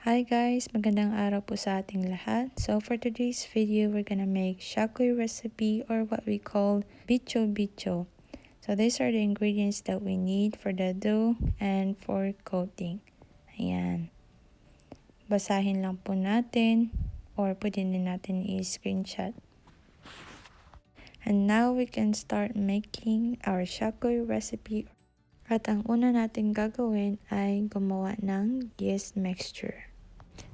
Hi guys! Magandang araw po sa ating lahat. So for today's video, we're gonna make Shakoy Recipe or what we call Bicho-bicho. So these are the ingredients that we need for the dough and for coating. Ayan. Basahin lang po natin or pwede din natin i-screenshot. And now we can start making our Shakoy Recipe. At ang una natin gagawin ay gumawa ng yeast mixture.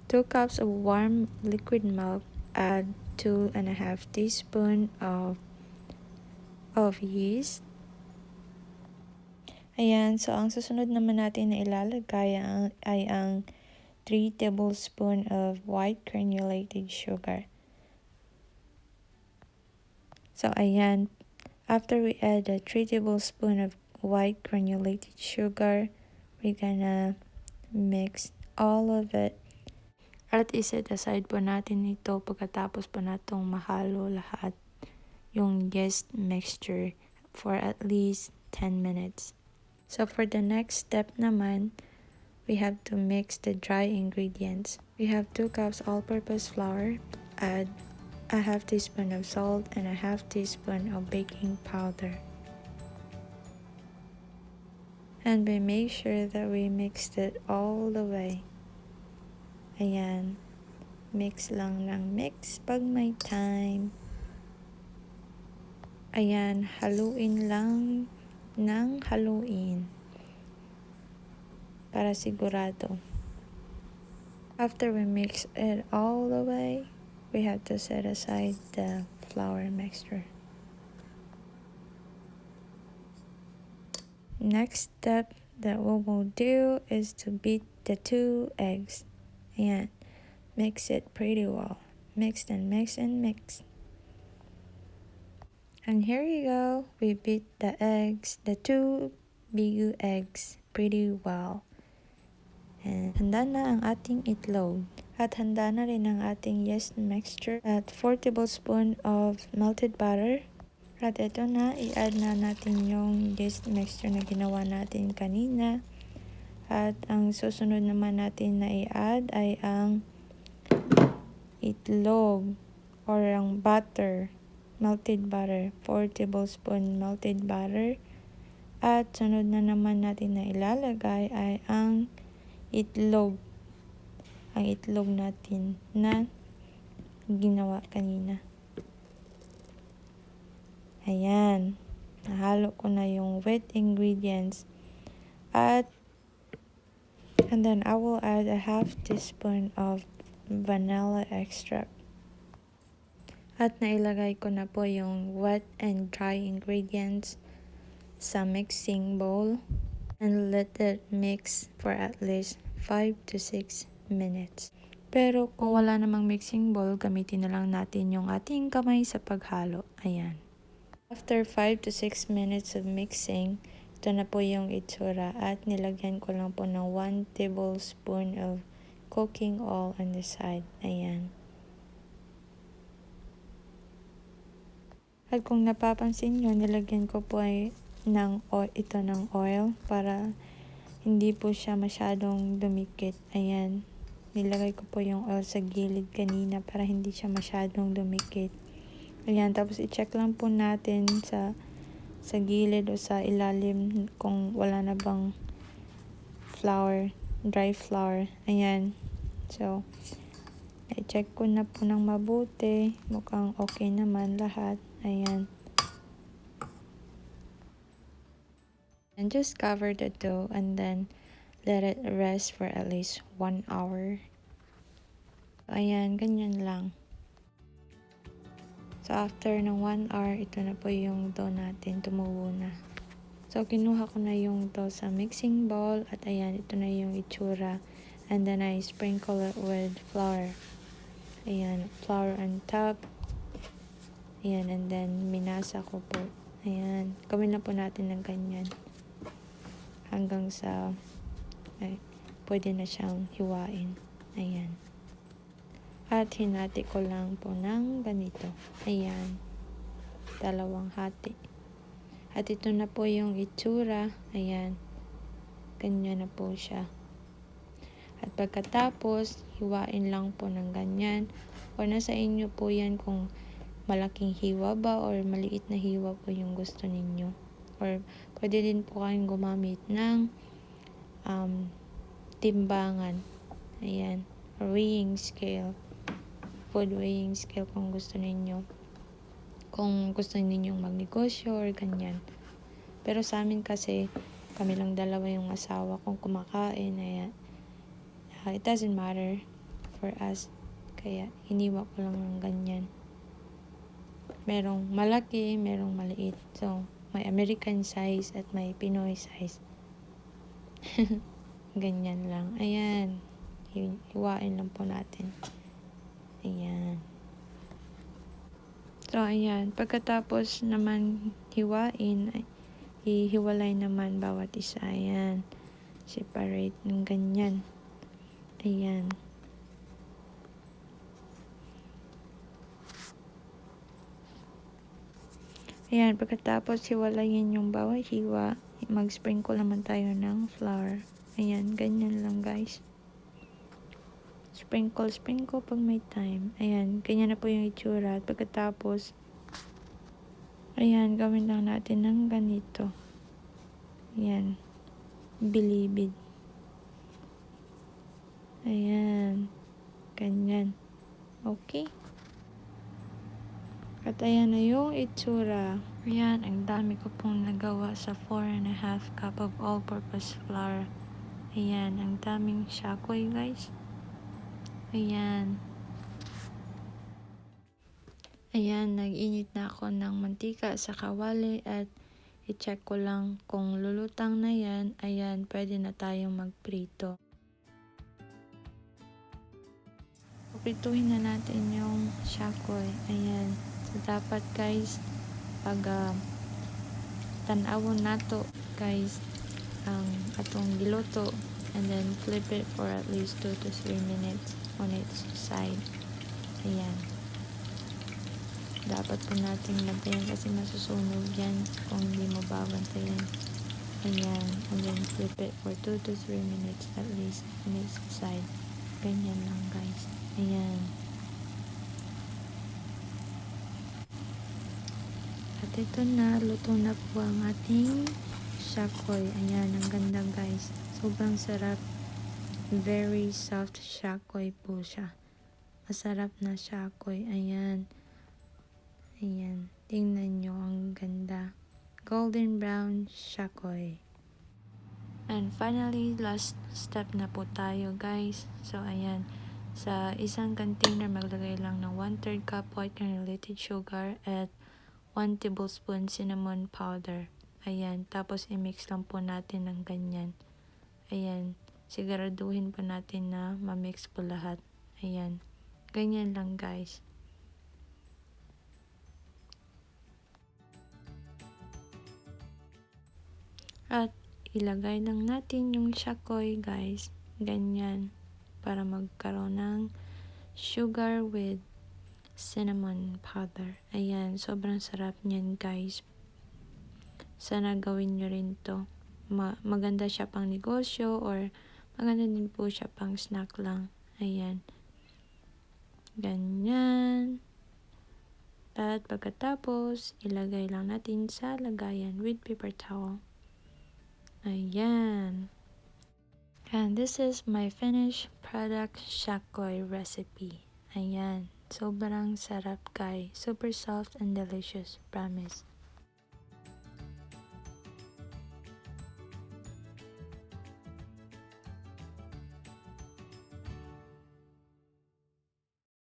2 cups of warm liquid milk, add 2.5 teaspoons of yeast. Ayan, so ang susunod naman natin na ilalagay ay ang 3 tablespoons of white granulated sugar. So ayan, after we add the 3 tablespoons of white granulated sugar, we're gonna mix all of it. At iset aside po natin ito pagkatapos po natong mahalo lahat yung yeast mixture for at least 10 minutes. So for the next step naman, we have to mix the dry ingredients. We have 2 cups all-purpose flour, add a half teaspoon of salt and a half teaspoon of baking powder. And we make sure that we mixed it all the way. Ayan. Mix lang ng mix pag may time. Ayan, haluin lang ng haluin para sigurado. After we mix it all the way, we have to set aside the flour mixture. Next step that we will do is to beat the 2 eggs. Ayan. Mix it pretty well. Mix and mix and mix. And here you go. We beat the eggs, the 2 big eggs pretty well. And handa na ang ating itlog. At handa na rin ang ating yeast mixture at 4 tablespoons of melted butter. At ito na, i-add na natin yung yeast mixture na ginawa natin kanina. At ang susunod naman natin na i-add ay ang itlog or ang butter, melted butter, 4 tablespoons melted butter. At sunod na naman natin na ilalagay ay ang itlog natin na ginawa kanina. Ayan, nahalo ko na yung wet ingredients and then I will add a half teaspoon of vanilla extract. At nailagay ko na po yung wet and dry ingredients sa mixing bowl and let it mix for at least 5 to 6 minutes. Pero kung wala namang mixing bowl, gamitin na lang natin yung ating kamay sa paghalo. Ayan. After 5 to 6 minutes of mixing, ito na po yung itsura at nilagyan ko lang po ng 1 tablespoon of cooking oil on the side. Ayan. At kung napapansin nyo, nilagyan ko po ito ng oil para hindi po siya masyadong dumikit. Ayan. Nilagay ko po yung oil sa gilid kanina para hindi siya masyadong dumikit. Ayan. Tapos i-check lang po natin sa gilid o sa ilalim kung wala na bang dry flour. Ayan. So, i-check ko na po ng mabuti. Mukhang okay naman lahat. Ayan. And just cover the dough and then let it rest for at least 1 hour. Ayan, ganyan lang. So, after ng 1 hour, ito na po yung dough natin. Tumubo na. So, kinuha ko na yung dough sa mixing bowl. At ayan, ito na yung itsura. And then, I sprinkle it with flour. Ayan, flour on top. Ayan, and then, minasa ko po. Ayan, gawin na po natin ng ganyan. Hanggang sa, pwede na siyang hiwain. Ayan. At hinati ko lang po ng ganito. Ayan. 2 hati. At ito na po yung itsura. Ayan. Ganyan na po siya. At pagkatapos, hiwain lang po ng ganyan. O nasa inyo po yan kung malaking hiwa ba or maliit na hiwa po yung gusto ninyo. Or pwede din po kayong gumamit ng timbangan. Ayan. Or weighing scale. Food weighing scale kung gusto ninyo. Kung gusto ninyong magnegosyo or ganyan. Pero sa amin kasi, kami lang dalawa yung asawa kong kumakain. Ayan. It doesn't matter for us. Kaya, hiniwa ko lang ng ganyan. Merong malaki, merong maliit. So, may American size at may Pinoy size. Ganyan lang. Ayan. Hiwain lang po natin. Ayan. So, ayan. Pagkatapos naman hiwain, hihiwalay naman bawat isa. Ayan. Separate ng ganyan. Ayan. Ayan, pagkatapos hiwalayin yung bawat hiwa, mag-sprinkle naman tayo ng flour. Ayan, ganyan lang guys. Sprinkle pag may time. Ayan, ganyan na po yung itsura. At pagkatapos, ayan, gawin lang natin ng ganito. Ayan, bilibid. Ayan, ganyan. Okay. At ayan na yung itsura. Ayan, ang dami ko pong nagawa sa 4.5 cup of all-purpose flour. Ayan, ang daming shakoy guys. Ayan. Ayan, nag-init na ako ng mantika sa kawali at i-check ko lang kung lulutang na yan. Ayan, pwede na tayong magprito. Prituhin na natin yung shakoy. Ayan. So, dapat guys, pag tanawon nato guys, ang atong giluto, and then flip it for at least 2 to 3 minutes on its side. Ayan. Dapat po natin labayan kasi masusunog yan kung hindi mo babantayan. Ayan. And then flip it for 2 to 3 minutes at least on its side. Ganyan lang guys. Ayan. At ito na, luto na po ang ating shakoy. Ayan, ang ganda guys. Sobrang sarap. Very soft shakoy po siya. Masarap na shakoy. Ayan. Ayan. Tingnan nyo, ang ganda. Golden brown shakoy. And finally, last step na po tayo guys. So, ayan. Sa isang container, maglagay lang ng 1/3 cup white granulated sugar at 1 tablespoon cinnamon powder. Ayan. Tapos, i-mix lang po natin ng ganyan. Ayan. Siguraduhin po natin na ma-mix po lahat. Ayan. Ganyan lang guys. At ilagay lang natin yung shakoy guys. Ganyan. Para magkaroon ng sugar with cinnamon powder. Ayan. Sobrang sarap niyan guys. Sana gawin nyo rin to. Maganda siya pang negosyo or maganda din po siya pang snack lang. Ayan. Ganyan. At pagkatapos, ilagay lang natin sa lagayan with paper towel. Ayan. And this is my finished product Shakoy recipe. Ayan. Sobrang sarap guys. Super soft and delicious. Promise.